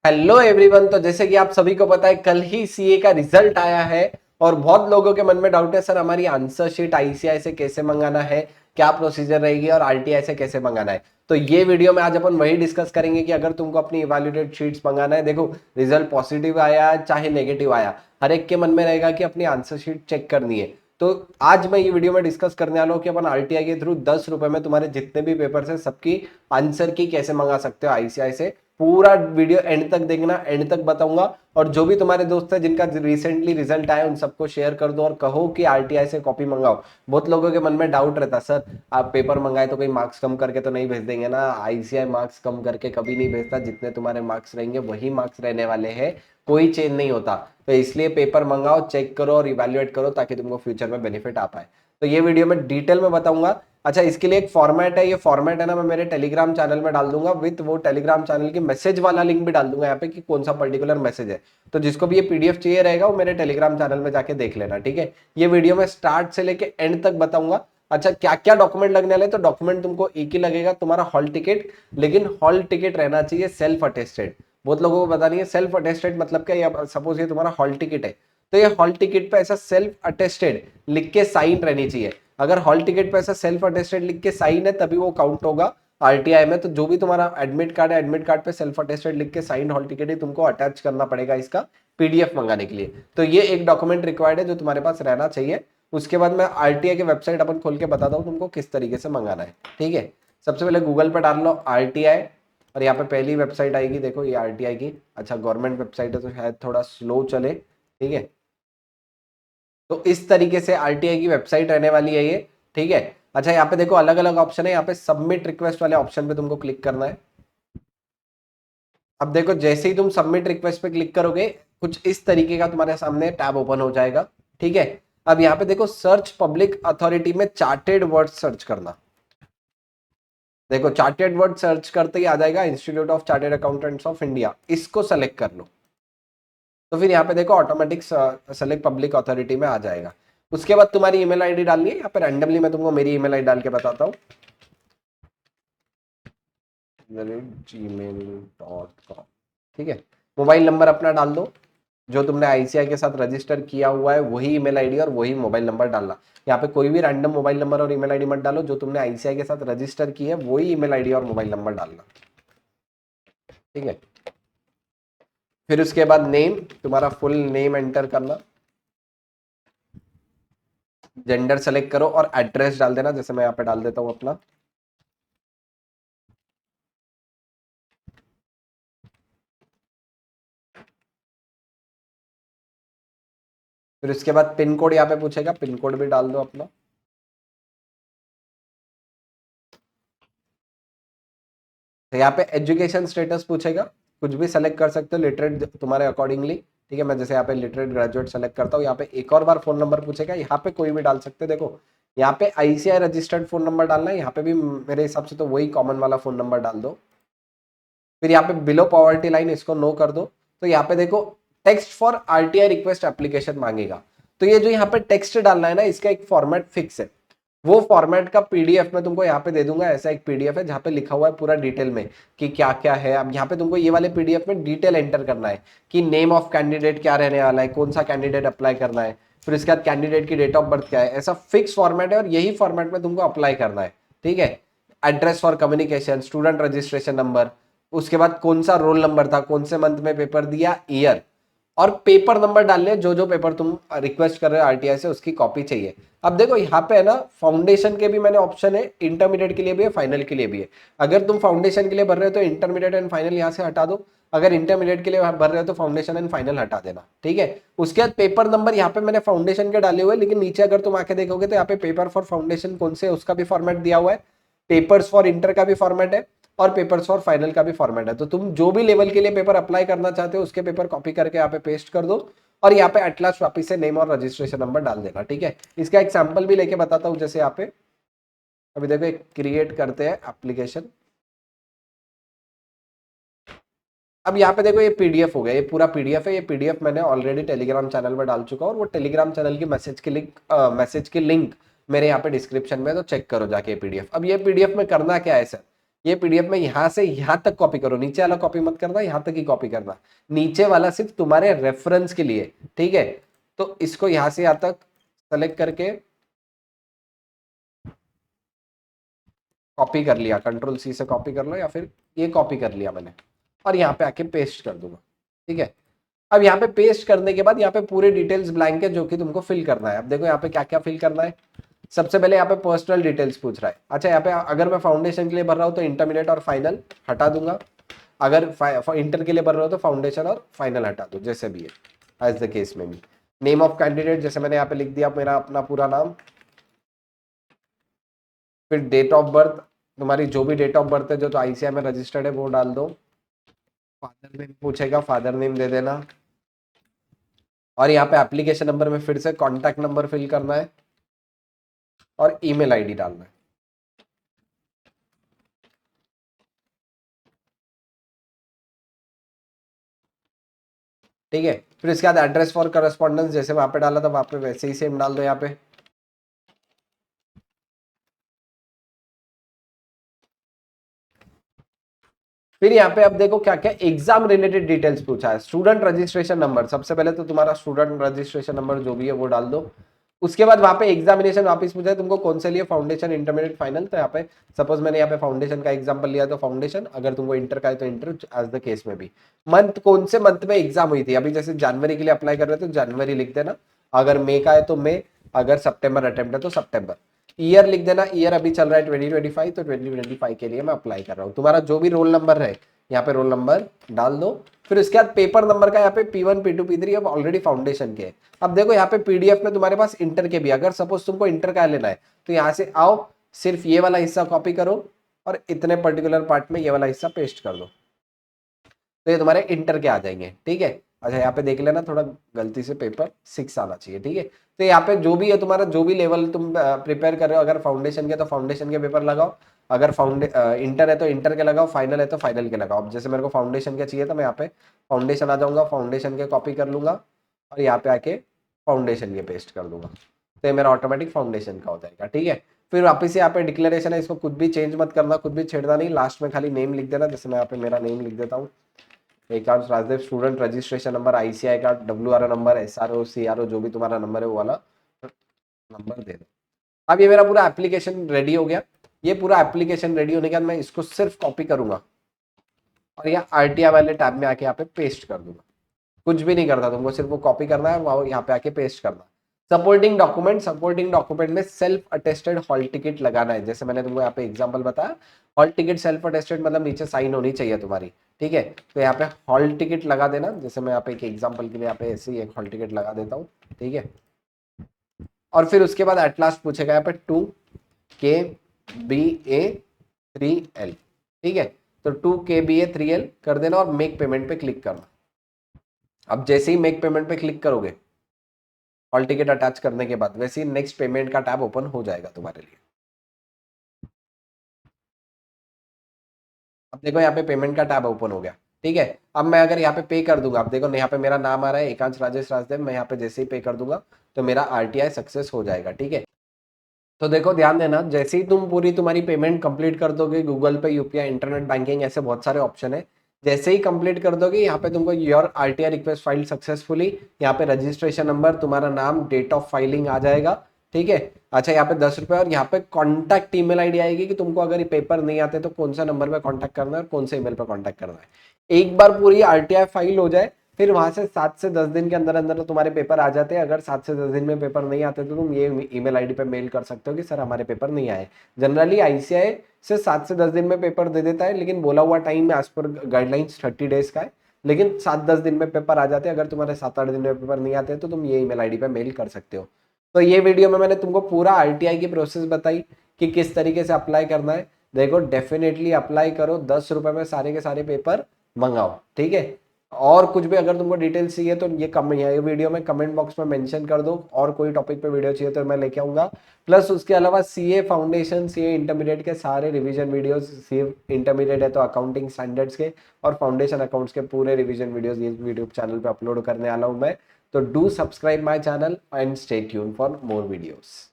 Hello everyone. तो जैसे कि आप सभी को पता है, कल ही सीए का रिजल्ट आया है और बहुत लोगों के मन में डाउट है, सर हमारी आंसर शीट आईसीआई से कैसे मंगाना है, क्या प्रोसीजर रहेगी और आरटीआई से कैसे मंगाना है। तो ये वीडियो में आज अपन वही डिस्कस करेंगे कि अगर तुमको अपनी इवैल्यूएटेड शीट्स मंगाना है, देखो रिजल्ट पॉजिटिव आया चाहे नेगेटिव आया, हर एक के मन में रहेगा कि अपनी आंसर शीट चेक करनी है। तो आज मैं ये वीडियो में डिस्कस करने वाला हूँ कि अपन आरटीआई के थ्रू 10 रुपए में तुम्हारे जितने भी पेपर है सबकी आंसर की कैसे मंगा सकते हो आईसीआई से। पूरा वीडियो एंड तक देखना, एंड तक बताऊंगा। और जो भी तुम्हारे दोस्त है जिनका रिसेंटली रिजल्ट आया उन सबको शेयर कर दो और कहो कि आरटीआई से कॉपी मंगाओ। बहुत लोगों के मन में डाउट रहता, सर आप पेपर मंगाए तो कोई मार्क्स कम करके तो नहीं भेज देंगे ना। आईसीआई मार्क्स कम करके कभी नहीं भेजता, जितने तुम्हारे मार्क्स रहेंगे वही मार्क्स रहने वाले हैं, कोई चेंज नहीं होता। तो इसलिए पेपर मंगाओ, चेक करो और इवेल्युएट करो ताकि तुमको फ्यूचर में बेनिफिट आ पाए। तो ये वीडियो में डिटेल में बताऊंगा। अच्छा, इसके लिए एक फॉर्मेट है, ये फॉर्मेट है ना मैं मेरे टेलीग्राम चैनल में डाल दूंगा, विद वो टेलीग्राम चैनल की मैसेज वाला लिंक भी डाल दूंगा यहाँ पे कि कौन सा पर्टिकुलर मैसेज है। तो जिसको भी ये पीडीएफ चाहिए रहेगा वो मेरे टेलीग्राम चैनल में जाके देख लेना, ठीक है। ये वीडियो में स्टार्ट से लेके एंड तक बताऊंगा। अच्छा, क्या क्या डॉक्यूमेंट लगने वाले, तो डॉक्यूमेंट तुमको एक ही लगेगा, तुम्हारा हॉल टिकट। लेकिन हॉल टिकट रहना चाहिए सेल्फ अटेस्टेड। बहुत लोगों को पता नहीं है सेल्फ अटेस्टेड मतलब क्या। सपोज ये तुम्हारा हॉल टिकट है, तो ये हॉल टिकट पे ऐसा सेल्फ अटेस्टेड लिख के साइन रहनी चाहिए। अगर हॉल टिकट पे ऐसा सेल्फ अटेस्टेड लिख के साइन है तभी वो काउंट होगा आरटीआई में। तो जो भी तुम्हारा एडमिट कार्ड है, एडमिट कार्ड पे सेल्फ अटेस्टेड लिख के साइन हॉल टिकट ही तुमको अटैच करना पड़ेगा इसका पीडीएफ मंगाने के लिए। तो ये एक डॉक्यूमेंट रिक्वायर्ड है जो तुम्हारे पास रहना चाहिए। उसके बाद मैं आरटीआई की वेबसाइट अपन खोल के बताता हूँ तुमको किस तरीके से मंगाना है, ठीक है। सबसे पहले गूगल पे डाल लो आरटीआई और यहाँ पे पहली वेबसाइट आएगी, देखो ये आरटीआई की। अच्छा, गवर्नमेंट वेबसाइट है तो शायद थोड़ा स्लो चले, ठीक है। तो इस तरीके से आरटीआई की वेबसाइट रहने वाली है ये, ठीक है। अच्छा, यहाँ पे देखो अलग अलग ऑप्शन है, यहाँ पे सबमिट रिक्वेस्ट वाले ऑप्शन पे तुमको क्लिक करना है। अब देखो जैसे ही तुम सबमिट रिक्वेस्ट पे क्लिक करोगे कुछ इस तरीके का तुम्हारे सामने टैब ओपन हो जाएगा, ठीक है। अब यहाँ पे देखो सर्च पब्लिक अथॉरिटी में चार्टेड वर्ड सर्च करना। देखो चार्टेड वर्ड सर्च करते ही आ जाएगा institute of chartered accountants of India, इसको सेलेक्ट कर लो। तो फिर यहाँ पे देखो ऑटोमेटिक सेलेक्ट पब्लिक अथॉरिटी में आ जाएगा। उसके बाद तुम्हारी ईमेल आईडी डालनी है। यहाँ पे रैंडमली मैं तुमको मेरी ईमेल आईडी डाल के बताता हूँ, gmail.com, ठीक है। मोबाइल नंबर अपना डाल दो, जो तुमने आईसीआई के साथ रजिस्टर किया हुआ है वही ईमेल आईडी और वही मोबाइल नंबर डालना। यहाँ पे कोई भी रैंडम मोबाइल नंबर और ईमेल आईडी मत डालो, जो तुमने आईसीआई के साथ रजिस्टर की है वही ईमेल आईडी और मोबाइल नंबर डालना, ठीक है। फिर उसके बाद नेम, तुम्हारा फुल नेम एंटर करना। जेंडर सेलेक्ट करो और एड्रेस डाल देना, जैसे मैं यहाँ पे डाल देता हूँ अपना। फिर उसके बाद पिन कोड यहाँ पे पूछेगा, पिन कोड भी डाल दो अपना। तो यहाँ पे एजुकेशन स्टेटस पूछेगा, कुछ भी सेलेक्ट कर सकते हो लिटरेट तुम्हारे अकॉर्डिंगली, ठीक है। मैं जैसे यहाँ पे लिटरेट ग्रेजुएट सेलेक्ट करता हूँ। यहाँ पे एक और बार फोन नंबर पूछेगा, यहाँ पे कोई भी डाल सकते हो। देखो यहाँ पे आईसीआई रजिस्टर्ड फोन नंबर डालना है, यहाँ पे भी मेरे हिसाब से तो वही कॉमन वाला फोन नंबर डाल दो। फिर यहाँ पे बिलो पॉवर्टी लाइन इसको नो कर दो। तो यहाँ पे देखो text for RTI request application मांगेगा। तो ये जो यहाँ पे टेक्स्ट डालना है ना, इसका एक फॉर्मेट फिक्स है। वो फॉर्मेट का पीडीएफ में तुमको यहाँ पे दे दूंगा। ऐसा एक पीडीएफ है जहाँ पे लिखा हुआ है पूरा डिटेल में कि क्या क्या है। अब यहाँ पे तुमको ये वाले पीडीएफ में डिटेल एंटर करना है कि नेम ऑफ कैंडिडेट क्या रहने वाला है, कौन सा कैंडिडेट अप्लाई करना है, फिर इसके बाद कैंडिडेट की डेट ऑफ बर्थ क्या है। ऐसा फिक्स फॉर्मेट है और यही फॉर्मेट में तुमको अप्लाई करना है, ठीक है। Address for communication, student registration number, उसके बाद कौन सा रोल नंबर था, कौन से मंथ में पेपर दिया, ईयर, और पेपर नंबर डालने, जो जो पेपर तुम रिक्वेस्ट कर रहे हो आरटीआई से उसकी कॉपी चाहिए। अब देखो यहाँ पे है ना फाउंडेशन के भी मैंने ऑप्शन है, इंटरमीडिएट के लिए भी है, फाइनल के लिए भी है। अगर तुम फाउंडेशन के लिए भर रहे हो तो इंटरमीडिएट एंड फाइनल यहाँ से हटा दो। अगर इंटरमीडिएट के लिए भर रहे हो तो फाउंडेशन एंड फाइनल हटा देना, ठीक है। उसके बाद पेपर नंबर यहाँ पे मैंने फाउंडेशन के डाले हुए, लेकिन नीचे अगर तुम आके देखोगे तो यहाँ पे पेपर फॉर फाउंडेशन कौन से उसका भी फॉर्मेट दिया हुआ है, पेपर्स फॉर इंटर का भी फॉर्मेट है और पेपर्स फॉर फाइनल का भी फॉर्मेट है। तो तुम जो भी लेवल के लिए पेपर अप्लाई करना चाहते हो उसके पेपर कॉपी करके यहाँ पे पेस्ट कर दो और यहाँ पे एटलास वापिस से नेम और रजिस्ट्रेशन नंबर डाल देना, ठीक है। इसका एक सैंपल भी लेके बताता हूँ। जैसे यहाँ पे अभी देखो एक क्रिएट करते हैं एप्लीकेशन। अब यहाँ पे देखो ये पीडीएफ हो गया, ये पूरा पीडीएफ है। ये पीडीएफ मैंने ऑलरेडी टेलीग्राम चैनल में डाल चुका हूँ और वो टेलीग्राम चैनल की मैसेज की लिंक मेरे यहाँ पे डिस्क्रिप्शन में, तो चेक करो जाके पीडीएफ। अब ये पीडीएफ में करना क्या है सर, ये पीडीएफ में यहाँ से यहाँ तक कॉपी करो, नीचे वाला कॉपी मत करना, यहाँ तक ही कॉपी करना, नीचे वाला सिर्फ तुम्हारे रेफरेंस के लिए, ठीक है। तो इसको यहाँ से यहाँ तक सेलेक्ट करके कॉपी कर लिया, कंट्रोल सी से कॉपी कर लो, या फिर ये कॉपी कर लिया मैंने और यहाँ पे आके पेस्ट कर दूंगा, ठीक है। अब यहाँ पे पेस्ट करने के बाद यहाँ पे पूरे डिटेल्स ब्लैंक है जो कि तुमको फिल करना है। अब देखो यहाँ पे क्या क्या फिल करना है। सबसे पहले यहाँ पे पर्सनल डिटेल्स पूछ रहा है। अच्छा, यहाँ पे अगर मैं फाउंडेशन के लिए भर रहा हूँ तो इंटरमीडिएट और फाइनल हटा दूंगा, अगर इंटर के लिए भर रहा हूँ तो फाउंडेशन और फाइनल हटा दो, जैसे भी है एज द केस में भी। नेम ऑफ कैंडिडेट जैसे मैंने यहाँ पे लिख दिया मेरा अपना पूरा नाम, फिर डेट ऑफ बर्थ, तुम्हारी जो भी डेट ऑफ बर्थ है जो तो आईसीआई में रजिस्टर्ड है वो डाल दो। फादर नेम पूछेगा, फादर नेम दे देना। और यहाँ पे एप्लीकेशन नंबर में फिर से कॉन्टैक्ट नंबर फिल करना है और ईमेल आईडी डालना है। ठीक है, फिर इसके बाद एड्रेस फॉर करस्पॉन्डेंस जैसे वहां पे डाला था वहां पे वैसे ही सेम डाल दो यहाँ पे। फिर यहाँ पे अब देखो क्या क्या एग्जाम रिलेटेड डिटेल्स पूछा है। स्टूडेंट रजिस्ट्रेशन नंबर, सबसे पहले तो तुम्हारा स्टूडेंट रजिस्ट्रेशन नंबर जो भी है वो डाल दो। उसके बाद वहां पे एग्जामिनेशन वापस पूछा है तुमको कौन से लिए, फाउंडेशन, इंटरमीडिएट, फाइनल। तो यहाँ पे सपोज मैंने यहाँ पे फाउंडेशन का एग्जांपल लिया तो फाउंडेशन, अगर तुमको इंटर का है तो इंटर, एज द केस में भी। मंथ, कौन से मंथ में एग्जाम हुई थी, अभी जैसे जनवरी के लिए अप्लाई कर रहे थे तो जनवरी लिख देना, अगर मई का है तो मई, अगर सितंबर अटेम्प्ट है तो सितंबर। ईयर लिख देना, ईयर अभी चल रहा है 2025 तो 2025 के लिए मैं अप्लाई कर रहा हूँ। तुम्हारा जो भी रोल नंबर है यहाँ पे रोल नंबर डाल दो। फिर उसके बाद पेपर नंबर का यहाँ पे P1 P2 P3 अब ऑलरेडी फाउंडेशन के। अब देखो यहाँ पे पीडीएफ में तुम्हारे पास इंटर के भी, अगर सपोज तुमको इंटर का लेना है तो यहाँ से आओ, सिर्फ ये वाला हिस्सा कॉपी करो और इतने पर्टिकुलर पार्ट में ये वाला हिस्सा पेस्ट कर दो, तो ये तुम्हारे इंटर के आ जाएंगे, ठीक है। अच्छा, यहाँ पे देख लेना थोड़ा गलती से पेपर 6 आना चाहिए, ठीक है। तो यहाँ पे जो भी है तुम्हारा, जो भी लेवल तुम प्रिपेयर कर रहे हो, अगर फाउंडेशन के तो फाउंडेशन के पेपर लगाओ, अगर इंटर है तो इंटर के लगाओ, फाइनल है तो फाइनल के लगाओ। अब जैसे मेरे को फाउंडेशन के चाहिए तो मैं यहाँ पे फाउंडेशन आ जाऊंगा, फाउंडेशन के कॉपी कर लूंगा और यहाँ पे आके फाउंडेशन के पेस्ट कर दूंगा, तो ये मेरा ऑटोमेटिक फाउंडेशन का हो जाएगा, ठीक है। फिर वापस से यहाँ पे डिक्लेरेशन है, इसको कुछ भी चेंज मत करना, कुछ भी छेड़ना नहीं, लास्ट में खाली नेम लिख देना। जैसे मैं यहाँ पे मेरा नेम लिख देता हूँ, Ekansh Rajdev, student registration number, ICI का WRO नंबर, SRO CRO जो भी तुम्हारा नंबर है वो वाला नंबर दे दो। अब ये मेरा पूरा एप्लीकेशन रेडी हो गया। ये पूरा एप्लीकेशन रेडी होने के बाद मैं इसको सिर्फ कॉपी करूंगा और यहाँ RTI वाले टैब में आके यहाँ पे पेस्ट कर दूंगा। कुछ भी नहीं करता तुमको, सिर्फ वो कॉपी करना है और यहाँ पे आके पेस्ट करना। सपोर्टिंग डॉक्यूमेंट, सपोर्टिंग डॉक्यूमेंट में सेल्फ अटेस्टेड हॉल टिकट लगाना है। जैसे मैंने तुमको यहाँ पे एग्जांपल बताया, हॉल टिकट सेल्फ अटेस्टेड मतलब नीचे साइन होनी चाहिए तुम्हारी, ठीक है। तो यहाँ पे हॉल टिकट लगा देना। जैसे मैं यहाँ पे एक एग्जांपल के लिए यहाँ पे ऐसे ही एक हॉल टिकट लगा देता हूँ, ठीक है। और फिर उसके बाद एट लास्ट पूछेगा यहाँ पे 2KBA3L, ठीक है। तो 2KBA3L कर देना और मेक पेमेंट पे क्लिक करना। अब जैसे ही मेक पेमेंट पे क्लिक करोगे हॉल टिकट अटैच करने के बाद, वैसे ही नेक्स्ट पेमेंट का टैब ओपन हो जाएगा तुम्हारे लिए। अब देखो यहाँ पे पेमेंट का टैब ओपन हो गया, ठीक है। अब मैं अगर यहाँ पे पे कर दूंगा, अब देखो यहाँ पे मेरा नाम आ रहा है एकांश राजेश राजदेव, मैं यहाँ पे जैसे ही पे कर दूंगा तो मेरा RTI सक्सेस हो जाएगा, ठीक है। तो देखो ध्यान देना, जैसे ही तुम पूरी तुम्हारी पेमेंट कंप्लीट कर दोगे, गूगल पे, UPI, इंटरनेट बैंकिंग, ऐसे बहुत सारे ऑप्शन है, जैसे ही कंप्लीट कर दोगे यहाँ पे तुमको your RTI request file successfully, यहाँ पे रजिस्ट्रेशन नंबर, तुम्हारा नाम, डेट ऑफ फाइलिंग आ जाएगा, ठीक है। अच्छा, यहाँ पे 10 रुपये और यहाँ पे कॉन्टैक्ट ईमेल आईडी आएगी कि तुमको अगर ये पेपर नहीं आते तो कौन सा नंबर पे कॉन्टैक्ट करना है और कौन से ईमेल पे कॉन्टैक्ट करना है। एक बार पूरी RTI फाइल हो जाए फिर वहां से 7 से 10 दिन के अंदर अंदर तो तुम्हारे पेपर आ जाते हैं। अगर 7 से 10 दिन में पेपर नहीं आते तो तुम ये ईमेल आईडी पे मेल कर सकते हो कि सर हमारे पेपर नहीं आए। जनरली ICAI से 7 से 10 दिन में पेपर दे देता है, लेकिन बोला हुआ टाइम एज पर गाइडलाइंस 30 डेज का है, लेकिन 7-10 दिन में पेपर आ जाते हैं। अगर तुम्हारे 7-8 दिन में पेपर नहीं आते तो तुम ये ईमेल आईडी पे मेल कर सकते हो। तो ये वीडियो में मैंने तुमको पूरा RTI की प्रोसेस बताई कि किस तरीके से अप्लाई करना है। देखो डेफिनेटली अप्लाई करो, 10 रुपए में सारे के सारे पेपर मंगाओ, ठीक है। और कुछ भी अगर तुमको डिटेल्स चाहिए तो ये वीडियो में कमेंट बॉक्स में मेंशन कर दो, और कोई टॉपिक पे वीडियो चाहिए तो मैं लेके आऊंगा। प्लस उसके अलावा CA फाउंडेशन, CA इंटरमीडिएट के सारे रिवीजन वीडियोस, सिर्फ इंटरमीडिएट है तो अकाउंटिंग स्टैंडर्ड्स के और फाउंडेशन अकाउंट्स के पूरे रिवीजन वीडियोस ये यूट्यूब चैनल पे अपलोड करने वाला हूं मैं। तो do subscribe my channel and stay tune for more videos.